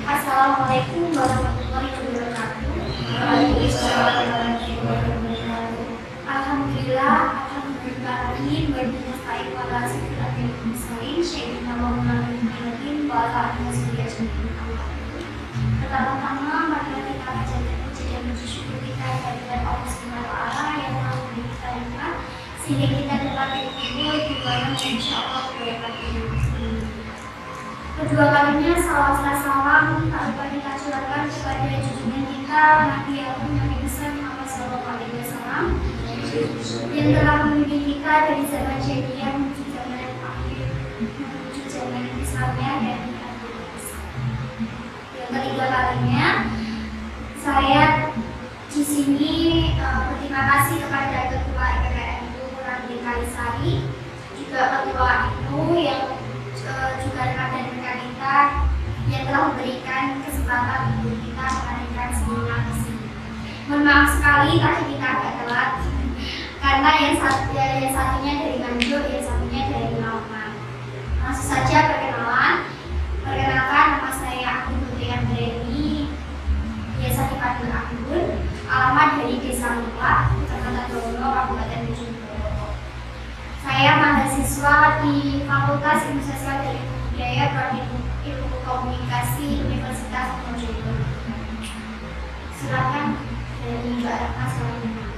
Assalamualaikum warahmatullahi wabarakatuh. Waalaikumsalam warahmatullahi wabarakatuh. Alhamdulillah, alhamdulillahirrahmanirrahim. Bernastain wala sifiratin misalin syaidina wa muhammadin wa ala alihi wasallam. Pertama-tama, marilah kita panjatkan puji dan puji syukur kita kehadirat Allah Subhanahu wa taala yang telah memberi kita nikmat sehingga kita dapat berkumpul di bulan insyaallah berbahagia. Kedua kalinya salam tak lupa kita curahkan kepada junjungan kita Nabi Nabi besar Muhammad SAW yang telah membimbing kita dari zaman jahiliyah menuju zaman akhir, menuju zaman Islamnya dan akhir. Yang ketiga kalinya saya di sini berterima kasih kepada Ketua IPPN Ranti Kalisari, juga Ketua IPU yang juga rekan-rekan kita yang telah memberikan kesempatan untuk kita mengadakan seminar di sini. Mohon maaf sekali tadi kita agak telat karena yang satunya dari Nganjuk, yang satunya dari Lamongan. Langsung saja perkenalkan nama saya Akun Putri Andreni, biasa dipanggil Akun, alamat dari Desa Lupa, Kecamatan Dono, Kabupaten Bojonegoro. Saya mahasiswa di Fakultas Ilmu Sosial dan Ilmu Budaya Prodi Ilmu Komunikasi Universitas Bojonegoro. Silakan dari Mbak Ratna selanjutnya.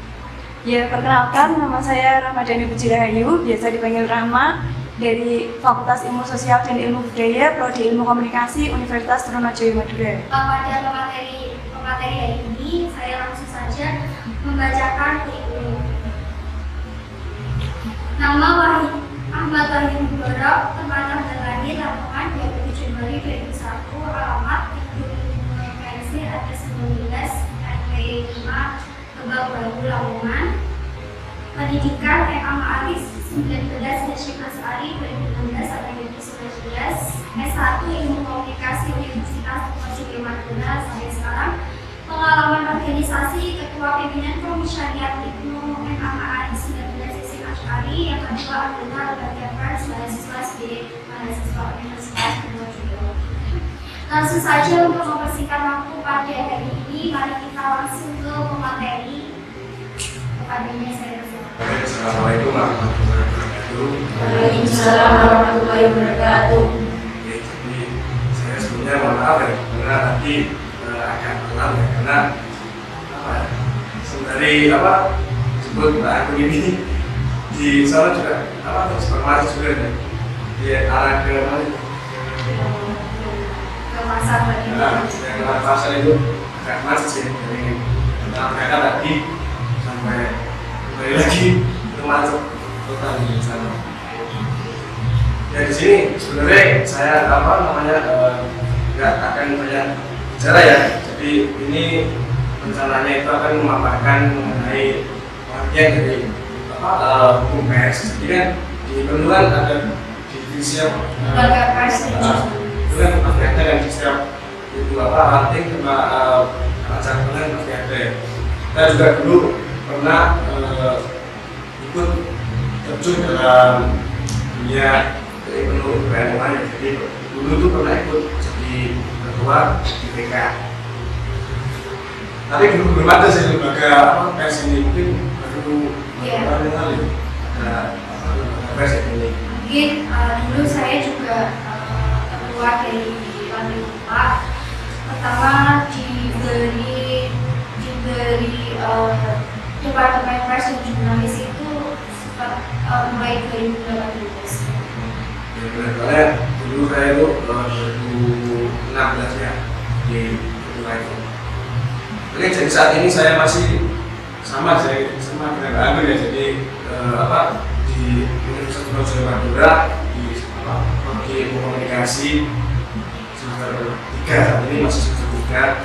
Ya, perkenalkan, nama saya Ramadhani Puji Rahayu, biasa dipanggil Rahma, dari Fakultas Ilmu Sosial dan Ilmu Budaya Prodi Ilmu Komunikasi Universitas Trunojoyo Madura. Pada pemateri hari ini, saya langsung saja membacakan kurikulum. Nama Ahmad Wahyu Mubarak, tempat tanggal lahir Lamongan 27 Januari 2001, alamat PNS atas 19 RW 5 Kebak Baru Lamongan. Pendidikan Ma'arif 19 Syekh Asari 2016 sampai 2019. S1 Ilmu Komunikasi Universitas Trunojoyo Madura sampai sekarang. Pengalaman organisasi Ketua Pimpinan Komisariat Ibnu Ma'arif 19 Ashari, yang kedua adalah lembaga pers mahasiswa sebagai mahasiswa Universitas Trunojoyo. Langsung saja untuk mempersingkat waktu pada hari ini, mari kita langsung ke pemateri. Kepadanya saya persilakan. Assalamualaikum warahmatullahi wabarakatuh. Waalaikumsalam warahmatullahi wabarakatuh. Jadi saya sebelumnya mohon maaf ya, karena tadi agak telat ya, karena dari sebut Mbak Akun ini di sana juga supermarket juga ya, di arah ke mana itu? Ke pasar lagi. Yang pasar itu agak macet sih, dari mereka tadi sampai kembali lagi itu macet total di sana. Ya di sini sebenarnya saya nggak akan banyak bicara ya. Jadi ini rencananya itu akan memaparkan mengenai bagian dari hukum pers. Jadi kan di Bendungan ada di setiap Lembaga pers itu kan pasti ada kan di setiap itu ranting sama acara kan pasti ada. Kita juga dulu pernah ikut terjun dalam dunia dari penuh keilmuan. Jadi dulu tuh pernah ikut jadi ketua BPK. Tapi belum ada sih lembaga pers ini, mungkin baru kali ada pers ini. Mungkin dulu saya juga ketua dari Lantai 4. Pertama diberi departemen pers dan jurnalis itu mulai 2018. Ya benar, dulu saya itu 2016 ya di ketua itu. Oke, jadi saat ini saya masih sama dengan Mbak Amir ya, jadi di Universitas Trunojoyo Madura di Prodi Ilmu Komunikasi semester 3, saat ini masih semester 3.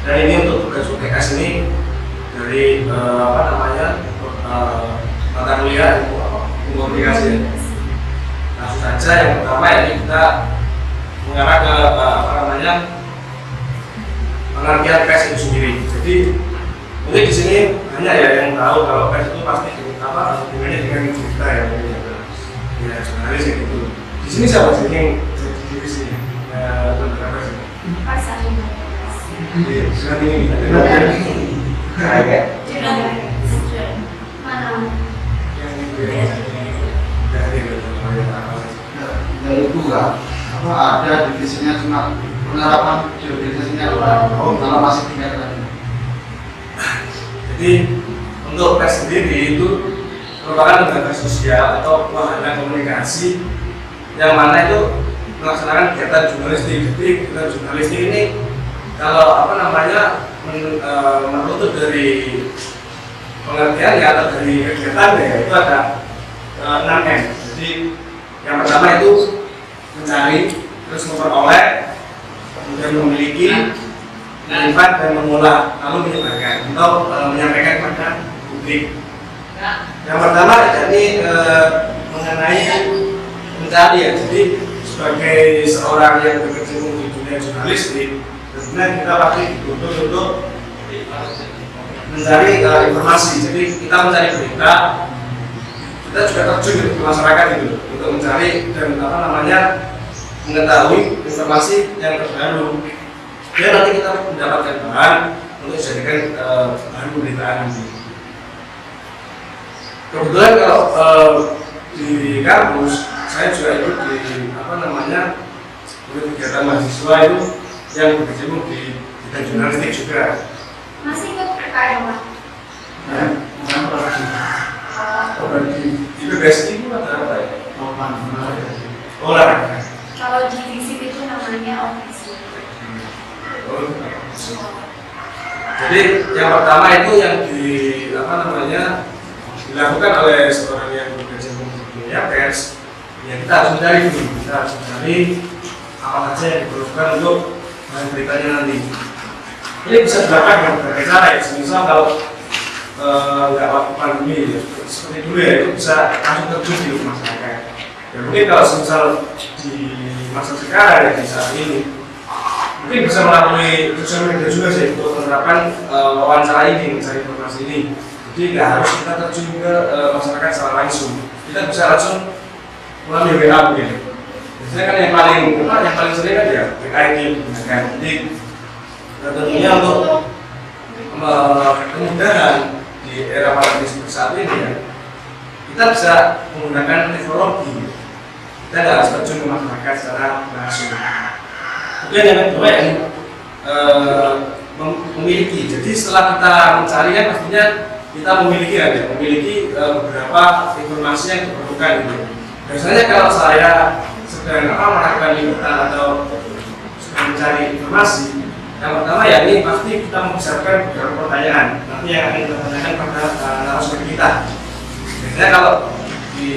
Dan ini untuk tugas UTS ini dari mata kuliah Ilmu Komunikasi. Langsung saja yang pertama ini kita mengarah ke pengertian pers itu sendiri. Jadi mungkin di sini hanya ya yang tahu kalau pers itu pasti hubungannya dengan berita ya, jurnalis gitu. Di sini siapa sih yang jadi di sini lembaga pers? Surat ini Mana? Dari itu apa ada divisinya cuma penerapan divisinya kalau masih tingkat lagi. Jadi untuk PES sendiri itu merupakan lembaga sosial atau wahana komunikasi yang mana itu melaksanakan kegiatan jurnalistik. Jadi kegiatan jurnalistik ini kalau menuntut dari pengertiannya atau dari kegiatannya itu ada 6M. Jadi yang pertama itu mencari, terus memperoleh, kemudian memiliki, menyimpan dan mengolah, lalu menyebarkan atau menyampaikan kepada publik. Yang pertama ini mengenai mencari ya. Jadi sebagai seorang yang berkecimpung di dunia jurnalistik, tentunya kita pasti butuh untuk mencari informasi. Jadi kita mencari berita, kita juga terjun ke masyarakat gitu untuk mencari dan mengetahui informasi yang terbaru. Biar nanti kita mendapatkan bahan untuk dijadikan bahan pemberitaan nanti. Kebetulan kalau di kampus saya juga ikut di kegiatan mahasiswa itu yang berkecimpung di bidang jurnalistik juga. Masih ikut PKM, Pak? Di PBSI itu ada apa ya? Olahraga. Kalau di FISIP itu namanya ofisi. Jadi yang pertama itu yang dilakukan oleh seorang yang berkecimpung di dunia pers, ya kita harus mencari dulu, kita harus mencari apa saja yang diperlukan untuk bahan beritanya nanti. Ini bisa dilakukan dengan berbagai cara ya, misal kalau nggak waktu pandemi ya, seperti dulu ya, itu bisa langsung terjun di masyarakat. Ya mungkin kalau misal di masa sekarang ya, di saat ini mungkin bisa melalui sosial media juga sih untuk menerapkan wawancara ini, mencari informasi ini. Jadi nggak harus kita terjun ke masyarakat secara langsung, kita bisa langsung melalui WA mungkin. Biasanya kan yang paling sering kan ya WA ini digunakan. Jadi tentunya untuk kemudahan di era pandemi seperti saat ini ya, kita bisa menggunakan teknologi. Kita nggak harus terjun ke masyarakat secara langsung. Kemudian yang kedua yang memiliki. Jadi setelah kita mencari kan pastinya kita memiliki beberapa informasi yang diperlukan gitu. Biasanya kalau saya sedang melakukan liputan atau sedang mencari informasi, yang pertama ya ini pasti kita mempersiapkan beberapa pertanyaan nanti yang akan kita tanyakan pada narasumber kita. Biasanya kalau di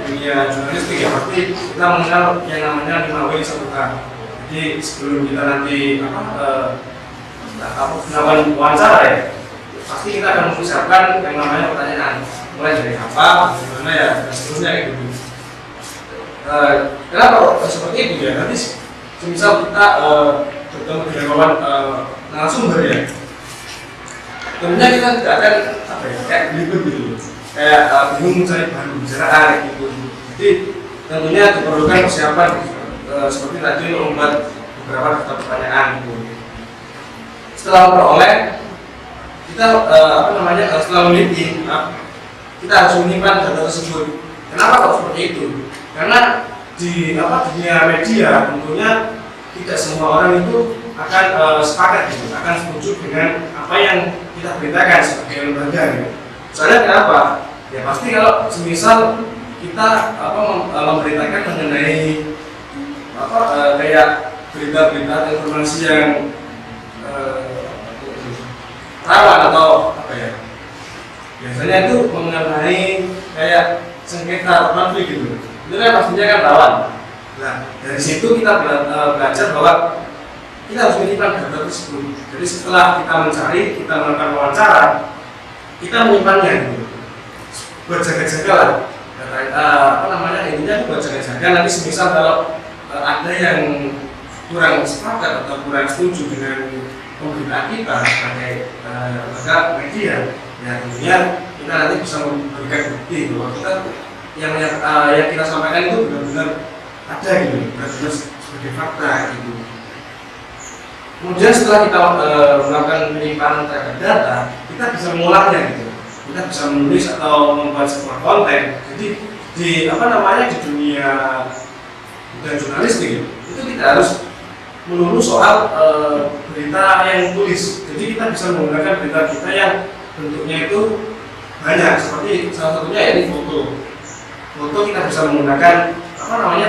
dunia jurnalistik ya pasti kita mengenal yang namanya 5W 1K. Jadi sebelum kita nanti melakukan wawancara ya, pasti kita akan mempersiapkan yang namanya pertanyaan, mulai dari apa, bagaimana ya, dan seterusnya gitu. Kenapa seperti itu ya? Nanti misal kita bertemu dengan kawan narasumber ya, tentunya kita tidak akan kayak belibet gitu, kayak bingung mencari bahan pembicaraan gitu. Jadi tentunya diperlukan persiapan seperti tadi membuat beberapa daftar pertanyaan gitu. Setelah memperoleh, kita setelah memiliki, kita harus menyimpan data tersebut. Kenapa kok seperti itu? Karena di dunia media tentunya tidak semua orang itu akan sepakat gitu, akan setuju dengan apa yang kita beritakan sebagai lembaga gitu. Soalnya kenapa? Ya pasti kalau semisal kita memberitakan mengenai kayak berita-berita atau informasi yang rawan atau biasanya itu mengenai kayak sengketa atau konflik gitu, itu kan pastinya kan rawan. Nah dari situ kita belajar bahwa kita harus menyimpan data tersebut. Jadi setelah kita mencari, kita melakukan wawancara, kita menyimpannya gitu, berjaga-jaga lah. Intinya buat jaga-jaga. Nanti semisal kalau ada yang kurang sepakat atau kurang setuju dengan pemberitaan kita sebagai lembaga media, ya tentunya kita nanti bisa memberikan bukti bahwa kita yang kita sampaikan itu benar-benar ada gitu, benar-benar sebagai fakta gitu. Kemudian setelah kita melakukan penyimpanan terhadap data, kita bisa mengolahnya gitu. Kita bisa menulis atau membuat sebuah konten. Jadi di dunia jurnalistik itu tidak harus melulu soal berita yang tulis. Jadi kita bisa menggunakan berita kita yang bentuknya itu banyak, seperti salah satunya ini foto. Foto kita bisa menggunakan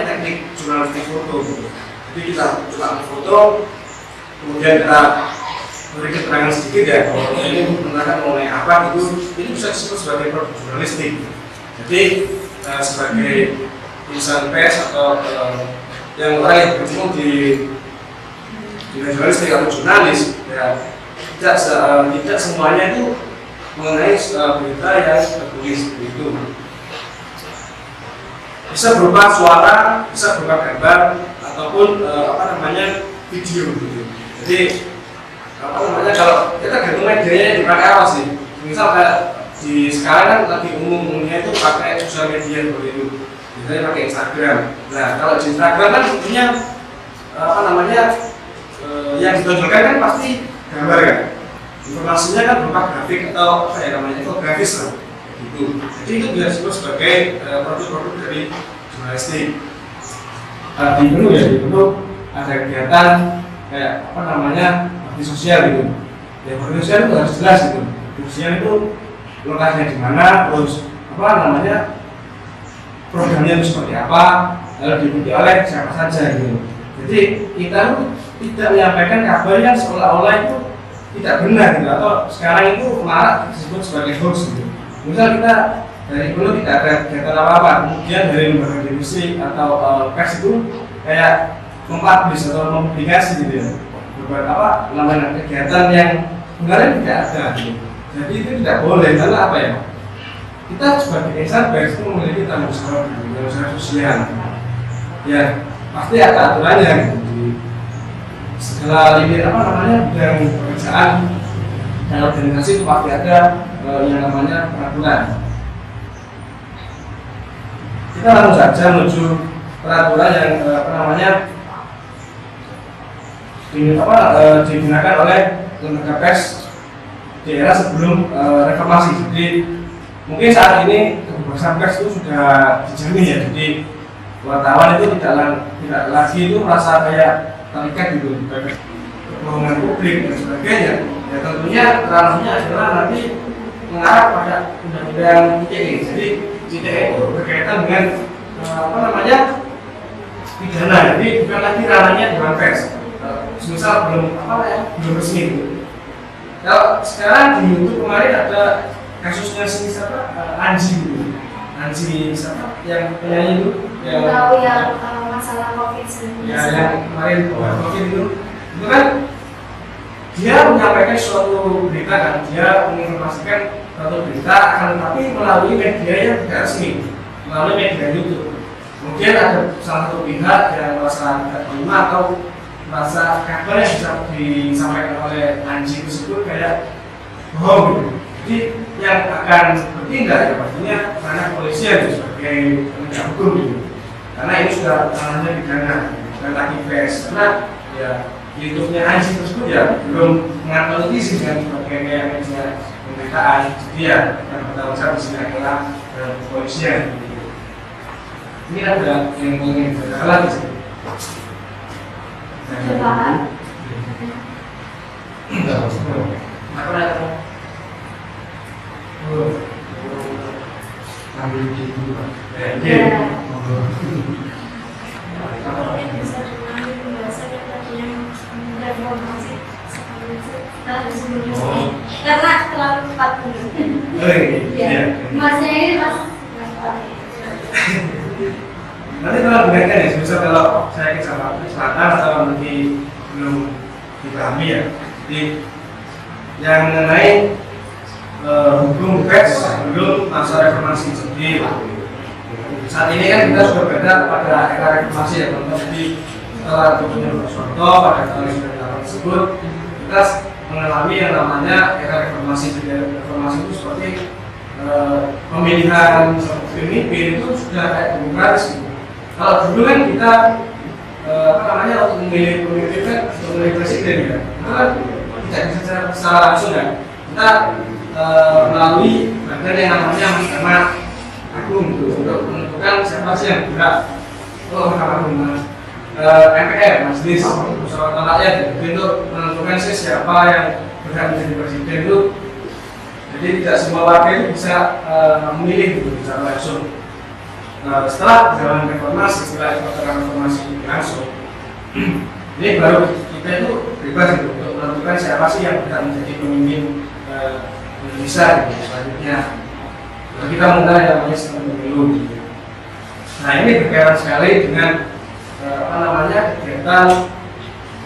teknik jurnalistik foto gitu. Jadi kita coba foto, kemudian kita beri keterangan sedikit ya kalau ini menerangkan mengenai apa gitu, ini bisa disebut sebagai produk jurnalistik. Jadi sebagai tulisan pers atau yang orang yang berkecimpung di jurnalistik atau jurnalis ya, tidak semuanya itu mengenai berita yang tertulis itu. Bisa berupa suara, bisa berupa gambar ataupun video gitu. Jadi kalau kita gantung medianya dipakai apa sih? Misal kayak di sekarang kan lagi umumnya itu pakai sosial media seperti itu. Misalnya pakai Instagram. Nah, kalau di Instagram kan tentunya yang ditonjolkan kan pasti gambar kan. Informasinya kan berupa grafik atau infografis lah. Gitu. Jadi itu bisa disebut sebagai produk-produk dari jurnalistik. Di Indo ada kegiatan kayak bakti sosial gitu. Ya bakti sosial itu harus jelas gitu. Bakti sosial itu lokasinya di mana, terus programnya itu seperti apa, lalu diikuti oleh siapa saja gitu. Jadi kita tidak menyampaikan kabar yang seolah-olah itu tidak benar gitu, atau sekarang itu malah disebut sebagai hoax gitu. Misal kita dari dulu tidak ada kegiatan apa-apa, kemudian dari lembaga televisi atau pers itu kayak mempublish atau mempublikasi gitu ya, beberapa kegiatan yang sebenarnya tidak ada gitu. Jadi itu tidak boleh, karena apa ya? Kita sebagai insan pers itu memiliki tanggung jawab sosial. Ya pasti ada aturannya gitu. Di segala lini bidang pekerjaan dan organisasi itu pasti ada yang namanya peraturan. Kita langsung saja menuju peraturan yang digunakan oleh lembaga pers di era sebelum reformasi. Jadi mungkin saat ini kebebasan pers itu sudah dijamin ya. Jadi wartawan itu tidak lagi itu merasa kayak terikat gitu, kebohongan publik dan sebagainya. Ya tentunya ranahnya adalah nanti mengarah pada undang-undang ITE. Jadi ITE itu berkaitan dengan pidana. Jadi bukan lagi ranahnya dewan pers. Misal belum resmi gitu. Kalau sekarang di YouTube kemarin ada kasusnya Anji gitu. Anji yang penyanyi itu yang tahu yang masalah COVID-19 ya, yang kemarin COVID itu kan dia menyampaikan suatu berita kan, dia menginformasikan suatu berita akan tetapi melalui media yang tidak resmi, melalui media YouTube. Kemudian ada salah satu pihak yang merasa tidak terima atau merasa kabar yang bisa disampaikan oleh Anji tersebut kayak bohong gitu. Jadi yang akan bertindak ya pastinya karena kepolisian sebagai penegak hukum gitu. Karena ini sudah ranahnya pidana, bukan lagi pers. Karena ya YouTube-nya Anji tersebut ya belum mengatur izin dengan sebagai media pemberitaan. Jadi ya yang bertanggung jawab di sini adalah kepolisian. Ini ada yang ingin berkata lagi sih. Coba. Ambil di dulu Pak. Mungkin bisa diambil pembahasan yang tadinya reformasi seperti itu sebelumnya karena terlalu cepat masnya ini mas nanti kalau dengarkan ya, misal kalau saya ke selatan atau nanti belum dipahami ya, jadi yang mengenai hukum pers sebelum masa reformasi. Jadi saat ini kan kita sudah berada pada era reformasi ya teman-teman. Jadi setelah Gubernur Soeharto pada tahun 1998 tersebut kita mengalami yang namanya era reformasi. Jadi reformasi itu seperti pemilihan pemimpin itu sudah kayak demokratis gitu. Kalau dulu kan kita untuk memilih pemimpin kan, untuk memilih presiden ya, itu kan tidak bisa secara langsung ya. Kita melalui badan yang namanya Mahkamah Agung gitu, untuk menentukan siapa sih yang berhak. Mahkamah Agung, MPR, Majelis Permusyawaratan Rakyat, itu untuk menentukan siapa yang berhak menjadi presiden itu. Jadi tidak semua warga itu bisa memilih gitu secara langsung. Setelah jalan reformasi, setelah reformasi langsung, ini baru kita itu bebas gitu, untuk menentukan siapa sih yang berhak menjadi pemimpin Indonesia gitu, selanjutnya. Nah, kita mulai yang namanya sistem pemilu. Nah, ini berkaitan sekali dengan kegiatan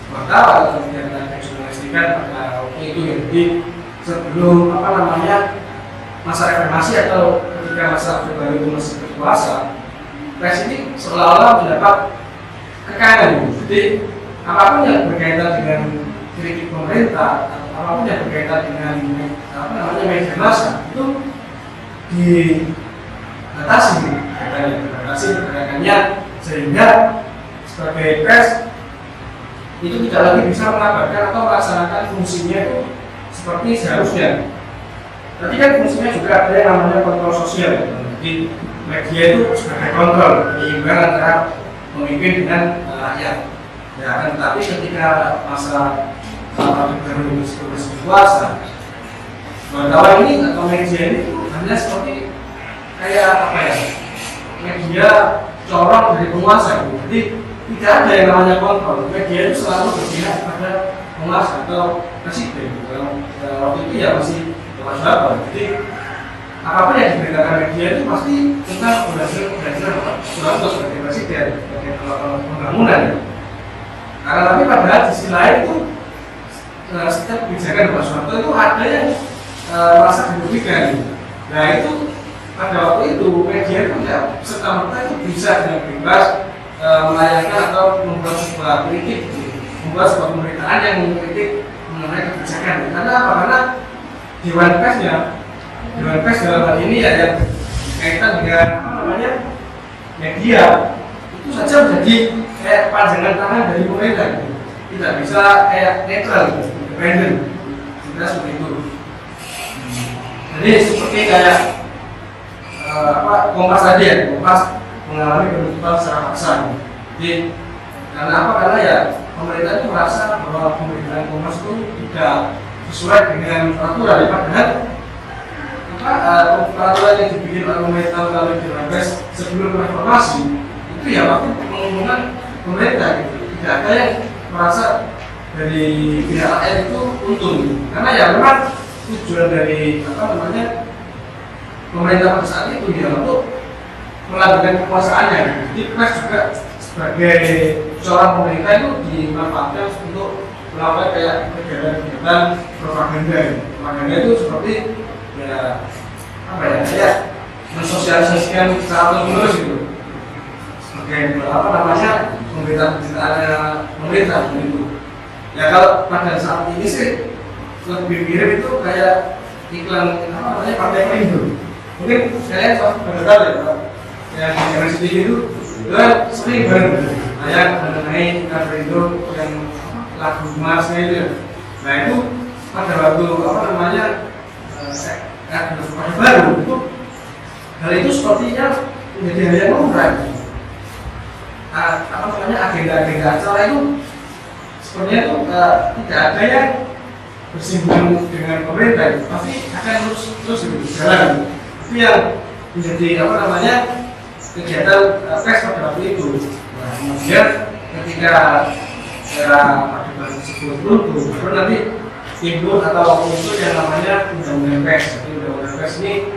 wartawan atau kegiatan jurnalistikan pada waktu itu ya. Jadi sebelum masa reformasi atau ketika masa Orde Baru itu masih berkuasa, pers ini seolah-olah mendapat kekanan. Jadi apapun yang berkaitan dengan kritik pemerintah, apapun yang berkaitan dengan media massa itu dibatasi pergerakannya, sehingga sebagai pers itu tidak lagi bisa mengabarkan atau melaksanakan fungsinya itu seperti seharusnya. Tapi kan fungsinya juga ada yang namanya kontrol sosial. Jadi media itu sebagai kontrol, penyeimbang antara pemimpin dengan rakyat. Ya kan, tapi ketika masa Orde Baru berkuasa, wartawan ini atau media ini hanya seperti kayak media corong dari penguasa gitu. Jadi tidak ada yang namanya kontrol. Media itu selalu berpihak pada penguasa atau presiden. Waktu itu ya masih Soeharto. Jadi apapun yang diberitakan media itu pasti tentang keberhasilan Soeharto sebagai presiden, sebagai pembangunan. Karena tapi padahal di sisi lain itu setiap kebijakan Pak Soeharto itu ada yang merasa dirugikan. Nah itu pada waktu itu media itu tidak serta-merta itu bisa dengan bebas melayangkan atau membuat sebuah kritik, membuat sebuah pemberitaan yang mengkritik mengenai kebijakan. Karena apa? Karena Dewan Pers dalam hal ini ya yang kaitan dengan media itu saja menjadi kayak panjangan tangan dari pemerintah gitu. Tidak bisa kayak netral gitu, independen, tidak seperti itu. Jadi seperti kayak Kompas tadi ya, Kompas mengalami penutupan secara paksa. Jadi karena apa? Karena ya pemerintah itu merasa bahwa pemberitaan Kompas itu tidak sesuai dengan peraturan. Padahal peraturan yang dibikin oleh pemerintah melalui Dewan Pers sebelum reformasi itu ya waktu pengumuman pemerintah gitu. Tidak ada yang merasa dari pihak rakyat itu untung, karena ya memang tujuan dari pemerintah pada saat itu ya untuk melanjutkan kekuasaannya. Jadi pers juga sebagai seorang pemerintah itu dimanfaatkan untuk melakukan kayak kegiatan propaganda. Propaganda itu seperti kayak mensosialisasikan secara terus gitu. Sebagai pemberitaan-pemberitaan pemerintah gitu. Ya kalau pada saat ini sih lebih mirip itu kayak iklan Partai Perindo. Mungkin kalian pada tahu ya Pak, yang di CD itu kan sering banget mengenai iklan Perindo yang lagu Marsnya itu. Nah itu pada waktu baru itu hal itu sepertinya menjadi hal yang lumrah. Agenda-agenda acara itu sebenarnya itu tidak ada yang bersinggungan dengan pemerintah, pasti akan terus berjalan. Itu yang menjadi kegiatan pers pada waktu itu. Nah, kemudian ketika era Orde Baru tersebut runtuh, baru nanti timbul atau muncul yang namanya Undang-Undang Pers. Jadi Undang-Undang Pers ini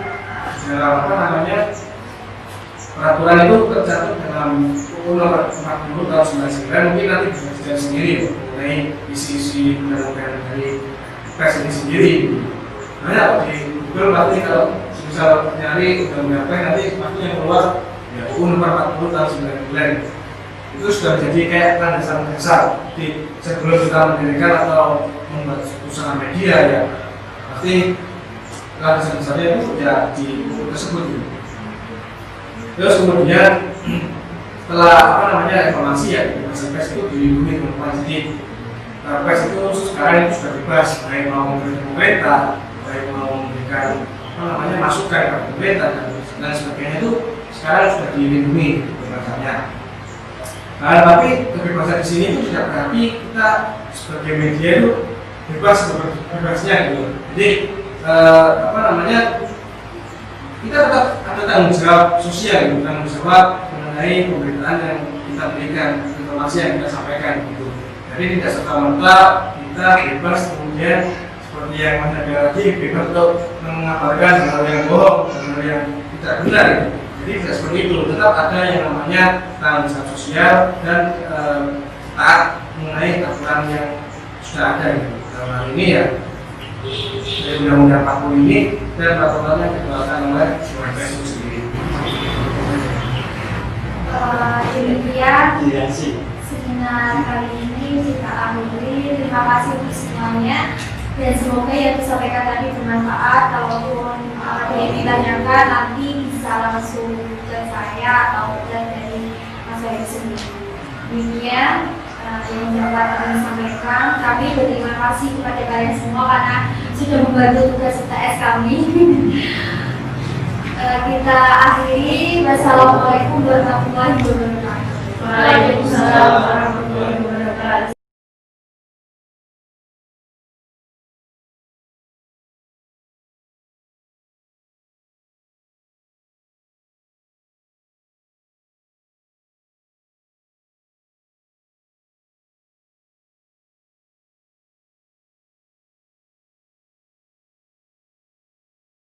peraturan itu tercantum dalam UU Nomor 40 Tahun 99. Mungkin nanti bisa dilihat sendiri mengenai isi-isi undang-undang dari pers ini sendiri. Nah, kalau di Google pasti kalau bisa nyari undang-undang pers nanti pasti yang keluar ya UU Nomor 40 Tahun 99. Itu sudah menjadi kayak landasan dasar. Jadi sebelum kita mendirikan atau membuat usaha media ya pasti landasan dasarnya itu ya di UU tersebut. Terus kemudian setelah reformasi ya kebebasan pers itu dilindungi dengan wajib. Pers itu sekarang itu sudah bebas, baik mau memberikan pemerintah, baik mau memberikan masukan kepada pemerintah dan sebagainya itu sekarang sudah dilindungi kebebasannya. Nah, tapi kebebasan di sini itu tidak berarti kita sebagai media itu bebasnya gitu. Jadi kita tetap ada tanggung jawab sosial, gitu, tanggung jawab mengenai pemberitaan yang kita berikan, informasi yang kita sampaikan gitu. Jadi tidak serta-merta kita bebas kemudian seperti yang Mas Nadia tadi bebas untuk mengabarkan hal yang bohong, hal yang tidak benar gitu. Jadi tidak seperti itu, tetap ada yang namanya tanggung jawab sosial dan taat mengenai aturan yang sudah ada gitu. Dalam hal ini ya dari Undang-Undang 40 ini dan peraturan yang dikeluarkan oleh Kementerian itu sendiri. Demikian seminar kali ini kita akhiri. Terima kasih untuk semuanya dan semoga yang disampaikan tadi bermanfaat. Kalaupun ada yang ditanyakan nanti bisa langsung ke saya atau dari Mas Wahyu sendiri. Demikian yang dapat kami sampaikan. Kami berterima kasih kepada kalian semua karena sudah membantu tugas UTS kami. Kita akhiri. Wassalamualaikum warahmatullahi wabarakatuh. Waalaikumsalam warahmatullahi wabarakatuh.